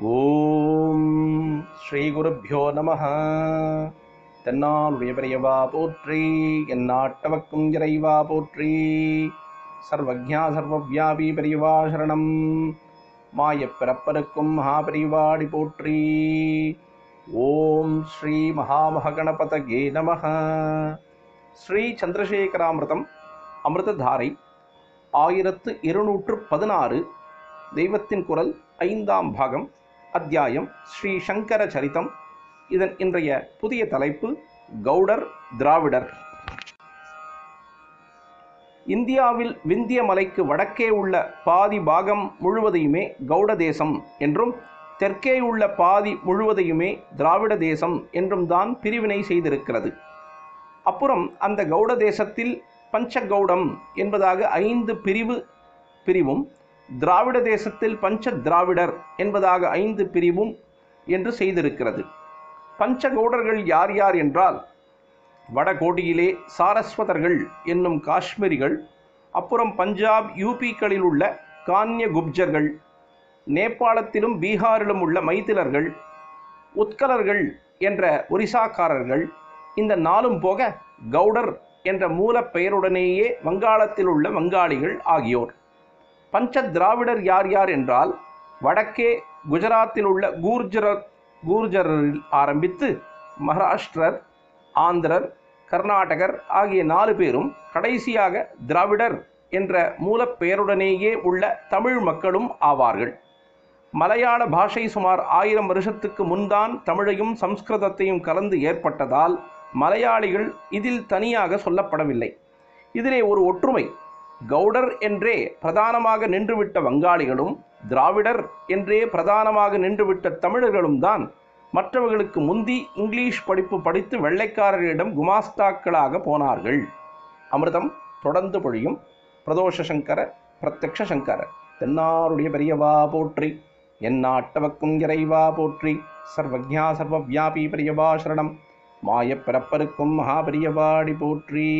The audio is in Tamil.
ஓம் ஸ்ரீ குருப்யோ நமஹ. தென்னாளுடைய பெரியவா போற்றி, எந்நாட்டவர்க்கும் இறைவா போற்றி. சர்வஜ்ஞா சர்வவ்யாபி பெரியவா சரணம். மாயப் பிறப்பருக்கும் மகாபெரிவாடி போற்றி. ஓம் ஸ்ரீ மகாமகணபதயே நமஹ. ஸ்ரீ சந்திரசேகராமிர்தம் அமிர்ததாரை 1216 தெய்வத்தின் குரல் 5ஆம் பாகம், அத்தியாயம் ஸ்ரீ சங்கர சரிதம். இதன் இன்றைய புதிய தலைப்பு கௌடர் திராவிடர். இந்தியாவில் விந்திய மலைக்கு வடக்கே உள்ள பாதி பாகம் முழுவதையுமே கௌட தேசம் என்றும், தெற்கே உள்ள பாதி முழுவதையுமே திராவிட தேசம் என்றும் தான் பிரிவினை செய்திருக்கிறது. அப்புறம் அந்த கௌட தேசத்தில் பஞ்சகௌடம் என்பதாக 5 பிரிவும், திராவிட தேசத்தில் பஞ்ச திராவிடர் என்பதாக 5 பிரிவும் என்று செய்திருக்கிறது. பஞ்சகௌடர்கள் யார் யார் என்றால், வடகோடியிலே சாரஸ்வதர்கள் என்னும் காஷ்மீரிகள், அப்புறம் பஞ்சாப் யூபிக்களில் உள்ள கான்ய குப்ஜர்கள், நேபாளத்திலும் பீகாரிலும் உள்ள மைத்திலர்கள், உத்கலர்கள் என்ற ஒரிசாக்காரர்கள், இந்த 4ம் போக கௌடர் என்ற மூல பெயருடனேயே வங்காளத்தில் உள்ள வங்காளிகள் ஆகியோர். பஞ்ச திராவிடர் யார் யார் என்றால், வடக்கே குஜராத்தில் உள்ள கூர்ஜரில் ஆரம்பித்து மகாராஷ்டிரர், ஆந்திரர், கர்நாடகர் ஆகிய 4 பேரும், கடைசியாக திராவிடர் என்ற மூலப்பெயருடனேயே உள்ள தமிழ் மக்களும் ஆவார்கள். மலையாள பாஷை சுமார் 1000 வருஷத்துக்கு முன்தான் தமிழையும் சம்ஸ்கிருதத்தையும் கலந்து ஏற்பட்டதால் மலையாளிகள் இதில் தனியாக சொல்லப்படவில்லை. இதிலே ஒரு ஒற்றுமை. கௌடர் என்றே பிரதானமாக நின்றுவிட்ட வங்காளிகளும், திராவிடர் என்றே பிரதானமாக நின்றுவிட்ட தமிழர்களும் தான் மற்றவர்களுக்கு முந்தி இங்கிலீஷ் படிப்பு படித்து வெள்ளைக்காரர்களிடம் குமாஸ்தாக்களாக போனார்கள். அமிர்தம் தொடர்ந்து பொழியும். பிரதோஷ சங்கர பிரத்யக்ஷ சங்கர தென்னாருடைய பெரியவா போற்றி, எந்நாட்டவர்க்கும் இறைவா போற்றி. சர்வஜ்ஞா சர்வவ்யாபி பெரியவா சரணம். மாயப் பிறப்பருக்கும் மகாபெரியவாடி போற்றி.